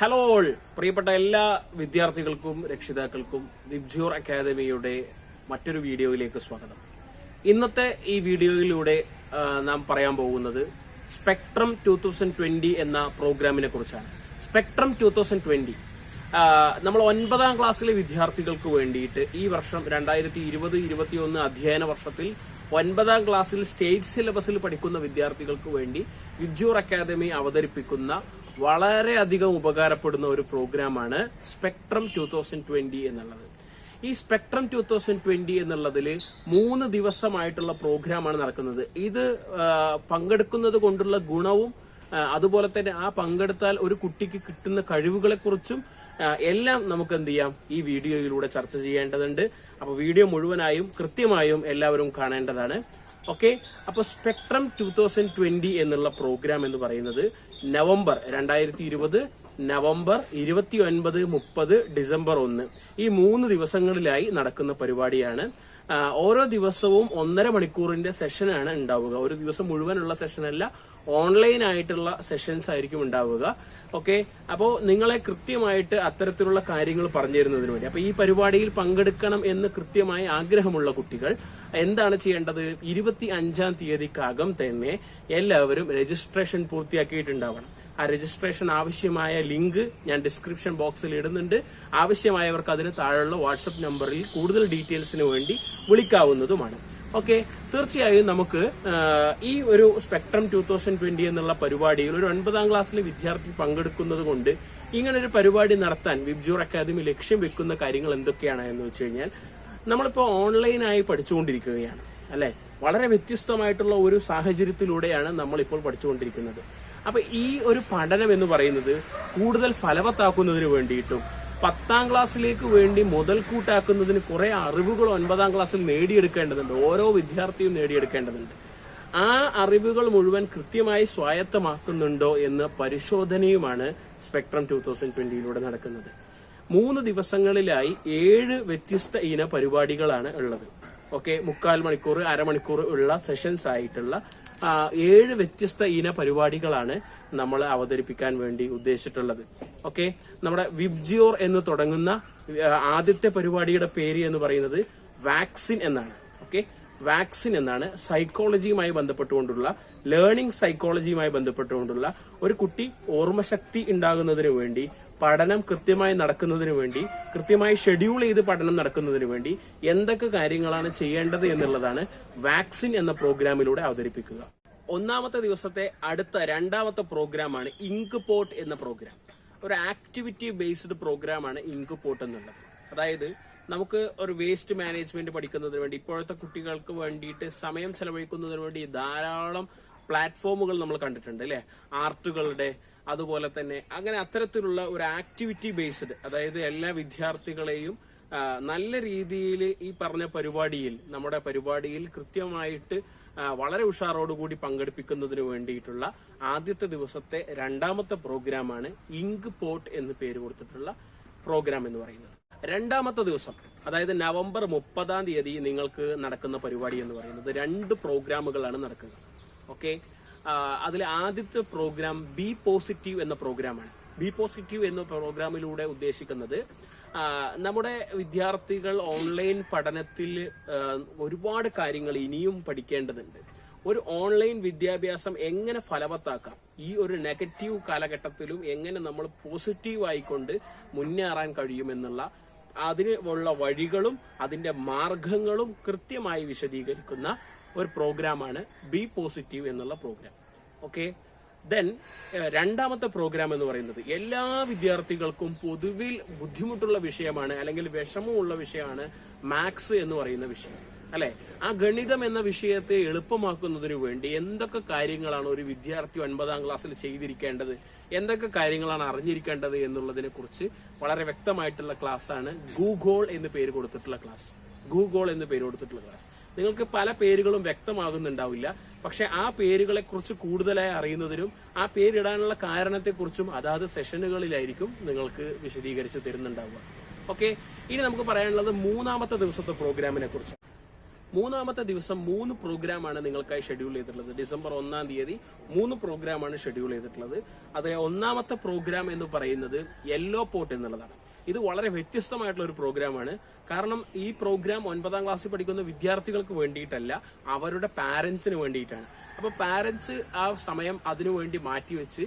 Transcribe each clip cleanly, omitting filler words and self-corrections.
Hello all, പ്രിയപ്പെട്ട എല്ലാ വിദ്യാർത്ഥികൾക്കും രക്ഷിതാക്കൾക്കും വിബ്ജ്യൂർ അക്കാദമിയുടെ മറ്റൊരു വീഡിയോയിലേക്ക് സ്വാഗതം. ഇന്നത്തെ ഈ വീഡിയോയിലൂടെ നാം പറയാൻ പോകുന്നത് സ്പെക്ട്രം 2020 എന്ന പ്രോഗ്രാമിനെ കുറിച്ചാണ്. സ്പെക്ട്രം 2020 നമ്മൾ 9ാം ക്ലാസ്സിലെ വിദ്യാർത്ഥികൾക്ക് വേണ്ടിയിട്ട് ഈ വർഷം 2020-21 അധ്യയന വർഷത്തിൽ 9ാം ക്ലാസ്സിൽ സ്റ്റേറ്റ് സിലബസിൽ പഠിക്കുന്ന വിദ്യാർത്ഥികൾക്ക് വേണ്ടി വിബ്ജ്യൂർ അക്കാദമി അവതരിപ്പിക്കുന്ന വളരെയധികം ഉപകാരപ്പെടുന്ന ഒരു പ്രോഗ്രാമാണ് സ്പെക്ട്രം 2020 എന്നുള്ളത്. ഈ സ്പെക്ട്രം 2020 എന്നുള്ളതിൽ 3 ദിവസമായിട്ടുള്ള പ്രോഗ്രാമാണ് നടക്കുന്നത്. ഇത് പങ്കെടുക്കുന്നത് കൊണ്ടുള്ള ഗുണവും അതുപോലെ തന്നെ ആ പങ്കെടുത്താൽ ഒരു കുട്ടിക്ക് കിട്ടുന്ന കഴിവുകളെ കുറിച്ചും എല്ലാം നമുക്ക് എന്ത് ചെയ്യാം, ഈ വീഡിയോയിലൂടെ ചർച്ച ചെയ്യേണ്ടതുണ്ട്. അപ്പൊ വീഡിയോ മുഴുവനായും കൃത്യമായും എല്ലാവരും കാണേണ്ടതാണ്. ഓക്കെ, അപ്പൊ സ്പെക്ട്രം 2020 എന്നുള്ള പ്രോഗ്രാം എന്ന് പറയുന്നത് നവംബർ 2020 നവംബർ 29, 30, ഡിസംബർ 1 ഈ 3 ദിവസങ്ങളിലായി നടക്കുന്ന പരിപാടിയാണ്. ഓരോ ദിവസവും 1.5 മണിക്കൂറിന്റെ സെഷനാണ് ഉണ്ടാവുക. ഒരു ദിവസം മുഴുവനുള്ള സെഷനല്ല, ഓൺലൈൻ ആയിട്ടുള്ള സെഷൻസ് ആയിരിക്കും ഉണ്ടാവുക. ഓക്കെ, അപ്പോ നിങ്ങളെ കൃത്യമായിട്ട് അത്തരത്തിലുള്ള കാര്യങ്ങൾ പറഞ്ഞു തരുന്നതിന് വേണ്ടി, അപ്പൊ ഈ പരിപാടിയിൽ പങ്കെടുക്കണം എന്ന് കൃത്യമായി ആഗ്രഹമുള്ള കുട്ടികൾ എന്താണ് ചെയ്യേണ്ടത്? 25-ാം തീയതിക്കകം തന്നെ എല്ലാവരും രജിസ്ട്രേഷൻ പൂർത്തിയാക്കിയിട്ടുണ്ടാവണം. ആ രജിസ്ട്രേഷൻ ആവശ്യമായ ലിങ്ക് ഞാൻ ഡിസ്ക്രിപ്ഷൻ ബോക്സിൽ ഇടുന്നുണ്ട്. ആവശ്യമായവർക്ക് അതിന് താഴെയുള്ള വാട്സപ്പ് നമ്പറിൽ കൂടുതൽ ഡീറ്റെയിൽസിന് വേണ്ടി വിളിക്കാവുന്നതുമാണ്. ഓക്കെ, തീർച്ചയായും നമുക്ക് ഈ ഒരു സ്പെക്ട്രം 2020 എന്നുള്ള പരിപാടിയിൽ ഒരു 9ാം ക്ലാസ്സിലെ വിദ്യാർത്ഥി പങ്കെടുക്കുന്നത് കൊണ്ട് ഇങ്ങനൊരു പരിപാടി നടത്താൻ വിബ്ജ്യൂർ അക്കാദമി ലക്ഷ്യം വെക്കുന്ന കാര്യങ്ങൾ എന്തൊക്കെയാണ് എന്ന് വെച്ച് കഴിഞ്ഞാൽ, നമ്മളിപ്പോ ഓൺലൈനായി പഠിച്ചുകൊണ്ടിരിക്കുകയാണ് അല്ലെ. വളരെ വ്യത്യസ്തമായിട്ടുള്ള ഒരു സാഹചര്യത്തിലൂടെയാണ് നമ്മളിപ്പോൾ പഠിച്ചുകൊണ്ടിരിക്കുന്നത്. അപ്പൊ ഈ ഒരു പഠനം എന്ന് പറയുന്നത് കൂടുതൽ ഫലവത്താക്കുന്നതിന് വേണ്ടിയിട്ടും 10ാം ക്ലാസ്സിലേക്ക് വേണ്ടി മുതൽക്കൂട്ടാക്കുന്നതിന് കുറെ അറിവുകൾ 9ാം ക്ലാസ്സിൽ നേടിയെടുക്കേണ്ടതുണ്ട്. ഓരോ വിദ്യാർത്ഥിയും നേടിയെടുക്കേണ്ടതുണ്ട്. ആ അറിവുകൾ മുഴുവൻ കൃത്യമായി സ്വായത്തമാക്കുന്നുണ്ടോ എന്ന പരിശോധനയുമാണ് സ്പെക്ട്രം 2020 നടക്കുന്നത്. 3 ദിവസങ്ങളിലായി 7 വ്യത്യസ്ത ഇന പരിപാടികളാണ് ഉള്ളത്. ഓക്കെ, 3/4 മണിക്കൂർ, അരമണിക്കൂർ ഉള്ള സെഷൻസ് ആയിട്ടുള്ള 7 വ്യത്യസ്ത ഇന പരിപാടികളാണ് നമ്മൾ അവതരിപ്പിക്കാൻ വേണ്ടി ഉദ്ദേശിച്ചിട്ടുള്ളത്. ഓക്കെ, നമ്മുടെ വിബ്ജ്യൂർ എന്ന് തുടങ്ങുന്ന ആദ്യത്തെ പരിപാടിയുടെ പേര് എന്ന് പറയുന്നത് വാക്സിൻ എന്നാണ്. ഓക്കെ, വാക്സിൻ എന്നാണ്. സൈക്കോളജിയുമായി ബന്ധപ്പെട്ടുകൊണ്ടുള്ള, ലേണിംഗ് സൈക്കോളജിയുമായി ബന്ധപ്പെട്ടുകൊണ്ടുള്ള, ഒരു കുട്ടി ഓർമ്മശക്തി ഉണ്ടാകുന്നതിന് വേണ്ടി, പഠനം കൃത്യമായി നടക്കുന്നതിന് വേണ്ടി, കൃത്യമായി ഷെഡ്യൂൾ ചെയ്ത് പഠനം നടക്കുന്നതിന് വേണ്ടി എന്തൊക്കെ കാര്യങ്ങളാണ് ചെയ്യേണ്ടത് എന്നുള്ളതാണ് വാക്സിൻ എന്ന പ്രോഗ്രാമിലൂടെ അവതരിപ്പിക്കുക. 1ാമത്തെ ദിവസത്തെ അടുത്ത 2ാമത്തെ പ്രോഗ്രാമാണ് ഇങ്ക് പോട്ട് എന്ന പ്രോഗ്രാം. ഒരു ആക്ടിവിറ്റി ബേസ്ഡ് പ്രോഗ്രാമാണ് ഇങ്ക് പോട്ട് എന്നുള്ളത്. അതായത് നമുക്ക് ഒരു വേസ്റ്റ് മാനേജ്മെന്റ് പഠിക്കുന്നതിന് വേണ്ടി, ഇപ്പോഴത്തെ കുട്ടികൾക്ക് വേണ്ടിയിട്ട് സമയം ചെലവഴിക്കുന്നതിന് വേണ്ടി ധാരാളം പ്ലാറ്റ്ഫോമുകൾ നമ്മൾ കണ്ടിട്ടുണ്ട് അല്ലെ. ആർട്ടുകളുടെ, അതുപോലെ തന്നെ അങ്ങനെ അത്തരത്തിലുള്ള ഒരു ആക്ടിവിറ്റി ബേസ്ഡ്, അതായത് എല്ലാ വിദ്യാർത്ഥികളെയും നല്ല രീതിയിൽ ഈ പറഞ്ഞ പരിപാടിയിൽ, നമ്മുടെ പരിപാടിയിൽ കൃത്യമായിട്ട് വളരെ ഉഷാറോടുകൂടി പങ്കെടുപ്പിക്കുന്നതിന് വേണ്ടിയിട്ടുള്ള ആദ്യത്തെ ദിവസത്തെ 2ാമത്തെ പ്രോഗ്രാമാണ് ഇങ്ക് പോട്ട് എന്ന് പേര് കൊടുത്തിട്ടുള്ള പ്രോഗ്രാം എന്ന് പറയുന്നത്. 2ാമത്തെ ദിവസം, അതായത് നവംബർ 30-ാം തീയതി നിങ്ങൾക്ക് നടക്കുന്ന പരിപാടി എന്ന് പറയുന്നത് 2 പ്രോഗ്രാമുകളാണ് നടക്കുന്നത്. ഓക്കെ, അതിൽ ആദ്യത്തെ പ്രോഗ്രാം ബി പോസിറ്റീവ് എന്ന പ്രോഗ്രാമാണ്. ബി പോസിറ്റീവ് എന്ന പ്രോഗ്രാമിലൂടെ ഉദ്ദേശിക്കുന്നത്, നമ്മുടെ വിദ്യാർത്ഥികൾ ഓൺലൈൻ പഠനത്തിൽ ഒരുപാട് കാര്യങ്ങൾ ഇനിയും പഠിക്കേണ്ടതുണ്ട്. ഒരു ഓൺലൈൻ വിദ്യാഭ്യാസം എങ്ങനെ ഫലവത്താക്കാം, ഈ ഒരു നെഗറ്റീവ് കാലഘട്ടത്തിലും എങ്ങനെ നമ്മൾ പോസിറ്റീവ് ആയിക്കൊണ്ട് മുന്നേറാൻ കഴിയുമെന്നുള്ള അതിനുള്ള വഴികളും അതിന്റെ മാർഗങ്ങളും കൃത്യമായി വിശദീകരിക്കുന്ന ഒരു പ്രോഗ്രാമാണ് ബി പോസിറ്റീവ് എന്നുള്ള പ്രോഗ്രാം. ഓക്കെ, ദെൻ 2ാമത്തെ പ്രോഗ്രാം എന്ന് പറയുന്നത് എല്ലാ വിദ്യാർത്ഥികൾക്കും പൊതുവിൽ ബുദ്ധിമുട്ടുള്ള വിഷയമാണ്, അല്ലെങ്കിൽ വിഷമമുള്ള വിഷയമാണ് മാത്സ് എന്ന് പറയുന്ന വിഷയം അല്ലെ. ആ ഗണിതം എന്ന വിഷയത്തെ എളുപ്പമാക്കുന്നതിന് വേണ്ടി എന്തൊക്കെ കാര്യങ്ങളാണ് ഒരു വിദ്യാർത്ഥി 9ാം ക്ലാസ്സിൽ ചെയ്തിരിക്കേണ്ടത്, എന്തൊക്കെ കാര്യങ്ങളാണ് അറിഞ്ഞിരിക്കേണ്ടത് എന്നുള്ളതിനെ കുറിച്ച് വളരെ വ്യക്തമായിട്ടുള്ള ക്ലാസ്സാണ് ഗൂഗോൾ എന്ന് പേര് കൊടുത്തിട്ടുള്ള ക്ലാസ്. ഗൂഗോൾ എന്ന് പേര് കൊടുത്തിട്ടുള്ള ക്ലാസ്. നിങ്ങൾക്ക് പല പേരുകളും വ്യക്തമാകുന്നുണ്ടാവില്ല, പക്ഷെ ആ പേരുകളെ കുറിച്ച് കൂടുതലായി അറിയുന്നതിനും ആ പേരിടാനുള്ള കാരണത്തെക്കുറിച്ചും അതാത് സെഷനുകളിലായിരിക്കും നിങ്ങൾക്ക് വിശദീകരിച്ച് തരുന്നുണ്ടാവുക. ഓക്കെ, ഇനി നമുക്ക് പറയാനുള്ളത് 3ാമത്തെ ദിവസത്തെ പ്രോഗ്രാമിനെ കുറിച്ച്. മൂന്നാമത്തെ ദിവസം 3 പ്രോഗ്രാമാണ് നിങ്ങൾക്കായി ഷെഡ്യൂൾ ചെയ്തിട്ടുള്ളത്. ഡിസംബർ 1-ാം തീയതി 3 പ്രോഗ്രാമാണ് ഷെഡ്യൂൾ ചെയ്തിട്ടുള്ളത്. അതിലെ ഒന്നാമത്തെ പ്രോഗ്രാം എന്ന് പറയുന്നത് യെല്ലോ പോട്ട് എന്നുള്ളതാണ്. ഇത് വളരെ വ്യത്യസ്തമായിട്ടുള്ള ഒരു പ്രോഗ്രാമാണ്. കാരണം ഈ പ്രോഗ്രാം 9ാം ക്ലാസ്സിൽ പഠിക്കുന്ന വിദ്യാർത്ഥികൾക്ക് വേണ്ടിയിട്ടല്ല, അവരുടെ പാരന്റ്സിന് വേണ്ടിയിട്ടാണ്. അപ്പൊ പാരന്റ്സ് ആ സമയം അതിനുവേണ്ടി മാറ്റിവെച്ച്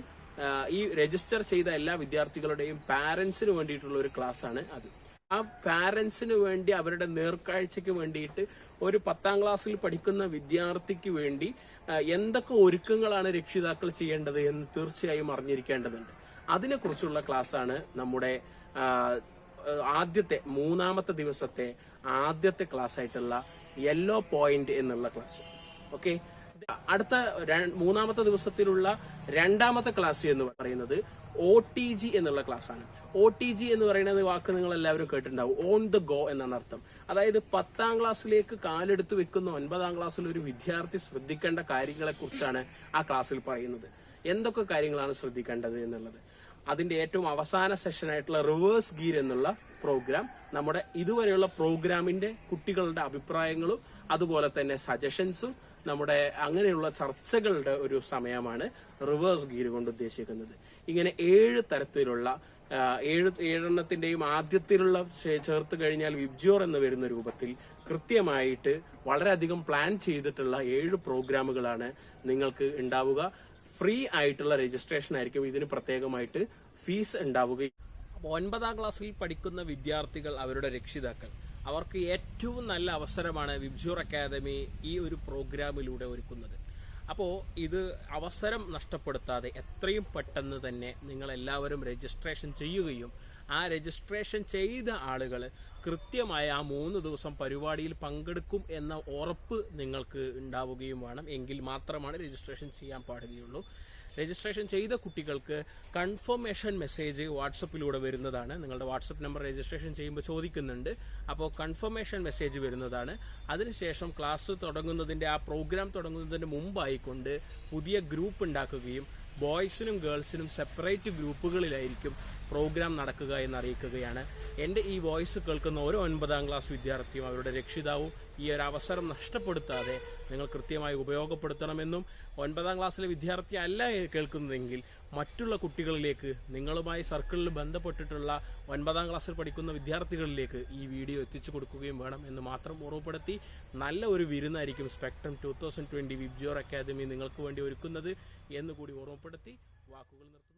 ഈ രജിസ്റ്റർ ചെയ്ത എല്ലാ വിദ്യാർത്ഥികളുടെയും പാരന്റ്സിന് വേണ്ടിയിട്ടുള്ള ഒരു ക്ലാസ് ആണ് അത്. ആ പാരന്റ്സിന് വേണ്ടി അവരുടെ നേർക്കാഴ്ചയ്ക്ക് വേണ്ടിയിട്ട് ഒരു 10ാം ക്ലാസ്സിൽ പഠിക്കുന്ന വിദ്യാർത്ഥിക്ക് വേണ്ടി എന്തൊക്കെ ഒരുക്കങ്ങളാണ് രക്ഷിതാക്കൾ ചെയ്യേണ്ടത് എന്ന് തീർച്ചയായും അറിഞ്ഞിരിക്കേണ്ടതുണ്ട്. അതിനെക്കുറിച്ചുള്ള ക്ലാസ്സാണ് നമ്മുടെ ആദ്യത്തെ 3ാമത്തെ ദിവസത്തെ ആദ്യത്തെ ക്ലാസ് ആയിട്ടുള്ള യെല്ലോ പോയിന്റ് എന്നുള്ള ക്ലാസ്. ഓക്കെ, അടുത്ത 3ാമത്തെ ദിവസത്തിലുള്ള 2ാമത്തെ ക്ലാസ് എന്ന് പറയുന്നത് OTG എന്നുള്ള ക്ലാസ് ആണ്. OTG എന്ന് പറയുന്നത് വാക്ക് നിങ്ങൾ എല്ലാവരും കേട്ടിട്ടുണ്ടാവും. ഓൺ ദ ഗോ എന്നാണ് അർത്ഥം. അതായത് 10ാം ക്ലാസ്സിലേക്ക് കാലെടുത്ത് വെക്കുന്ന 9ാം ക്ലാസ്സിൽ ഒരു വിദ്യാർത്ഥി ശ്രദ്ധിക്കേണ്ട കാര്യങ്ങളെ കുറിച്ചാണ് ആ ക്ലാസ്സിൽ പറയുന്നത്. എന്തൊക്കെ കാര്യങ്ങളാണ് ശ്രദ്ധിക്കേണ്ടത് എന്നുള്ളത്. അതിന്റെ ഏറ്റവും അവസാന സെഷനായിട്ടുള്ള റിവേഴ്സ് ഗിയർ എന്നുള്ള പ്രോഗ്രാം, നമ്മുടെ ഇതുവരെയുള്ള പ്രോഗ്രാമിന്റെ കുട്ടികളുടെ അഭിപ്രായങ്ങളും അതുപോലെ തന്നെ സജഷൻസും നമ്മുടെ അങ്ങനെയുള്ള ചർച്ചകളുടെ ഒരു സമയമാണ് റിവേഴ്സ് ഗിയർ കൊണ്ട് ഉദ്ദേശിക്കുന്നത്. ഇങ്ങനെ 7 തരത്തിലുള്ള 7 ആദ്യത്തിലുള്ള ചേർത്ത് കഴിഞ്ഞാൽ വിബ്ജിയോർ എന്ന് വരുന്ന രൂപത്തിൽ കൃത്യമായിട്ട് വളരെയധികം പ്ലാൻ ചെയ്തിട്ടുള്ള 7 പ്രോഗ്രാമുകളാണ് നിങ്ങൾക്ക് ഉണ്ടാവുക. ഫ്രീ ആയിട്ടുള്ള രജിസ്ട്രേഷൻ ആയിരിക്കും. ഇതിന് പ്രത്യേകമായിട്ട് ഫീസ് ഉണ്ടാവുക. 9ാം ക്ലാസ്സിൽ പഠിക്കുന്ന വിദ്യാർത്ഥികൾ, അവരുടെ രക്ഷിതാക്കൾ, അവർക്ക് ഏറ്റവും നല്ല അവസരമാണ് വിബ്ജിയോർ അക്കാദമി ഈ ഒരു പ്രോഗ്രാമിലൂടെ ഒരുക്കുന്നത്. അപ്പോൾ ഇത് അവസരം നഷ്ടപ്പെടുത്താതെ എത്രയും പെട്ടെന്ന് തന്നെ നിങ്ങൾ എല്ലാവരും രജിസ്ട്രേഷൻ ചെയ്യുകയും ആ രജിസ്ട്രേഷൻ ചെയ്ത ആളുകൾ കൃത്യമായ ആ 3 ദിവസം പരിപാടിയിൽ പങ്കെടുക്കും എന്ന ഉറപ്പ് നിങ്ങൾക്ക് ഉണ്ടാവുകയും വേണം. എങ്കിൽ മാത്രമാണ് രജിസ്ട്രേഷൻ ചെയ്യാൻ പാടുകയുള്ളൂ. രജിസ്ട്രേഷൻ ചെയ്ത കുട്ടികൾക്ക് കൺഫർമേഷൻ മെസ്സേജ് വാട്സപ്പിലൂടെ വരുന്നതാണ്. നിങ്ങളുടെ വാട്സപ്പ് നമ്പർ രജിസ്ട്രേഷൻ ചെയ്യുമ്പോൾ ചോദിക്കുന്നുണ്ട്. അപ്പോൾ കൺഫർമേഷൻ മെസ്സേജ് വരുന്നതാണ്. അതിനുശേഷം ക്ലാസ് തുടങ്ങുന്നതിന്റെ ആ പ്രോഗ്രാം തുടങ്ങുന്നതിന് മുമ്പായിക്കൊണ്ട് പുതിയ ഗ്രൂപ്പ് ഉണ്ടാക്കുകയും ബോയ്സിനും ഗേൾസിനും സെപ്പറേറ്റ് ഗ്രൂപ്പുകളിലായിരിക്കും പ്രോഗ്രാം നടക്കുക എന്ന് അറിയിക്കുകയാണ്. എൻ്റെ ഈ വോയിസ് കേൾക്കുന്ന ഓരോ 9ാം ക്ലാസ് വിദ്യാർത്ഥിയും അവരുടെ രക്ഷിതാവും ഈ ഒരു അവസരം നഷ്ടപ്പെടുത്താതെ നിങ്ങൾ കൃത്യമായി ഉപയോഗപ്പെടുത്തണമെന്നും 9ാം ക്ലാസ്സിലെ വിദ്യാർത്ഥി അല്ല കേൾക്കുന്നതെങ്കിൽ മറ്റുള്ള കുട്ടികളിലേക്ക്, നിങ്ങളുമായി സർക്കിളിൽ ബന്ധപ്പെട്ടിട്ടുള്ള 9ാം ക്ലാസ്സിൽ പഠിക്കുന്ന വിദ്യാർത്ഥികളിലേക്ക് ഈ വീഡിയോ എത്തിച്ചു കൊടുക്കുകയും വേണം എന്ന് മാത്രം ഓർമ്മപ്പെടുത്തി, നല്ല ഒരു വിരുന്നായിരിക്കും സ്പെക്ട്രം 2020 വിബ്ജിയോർ അക്കാദമി നിങ്ങൾക്ക് വേണ്ടി ഒരുക്കുന്നത് എന്നുകൂടി ഓർമ്മപ്പെടുത്തി വാക്കുകൾ നിർത്തുന്നു.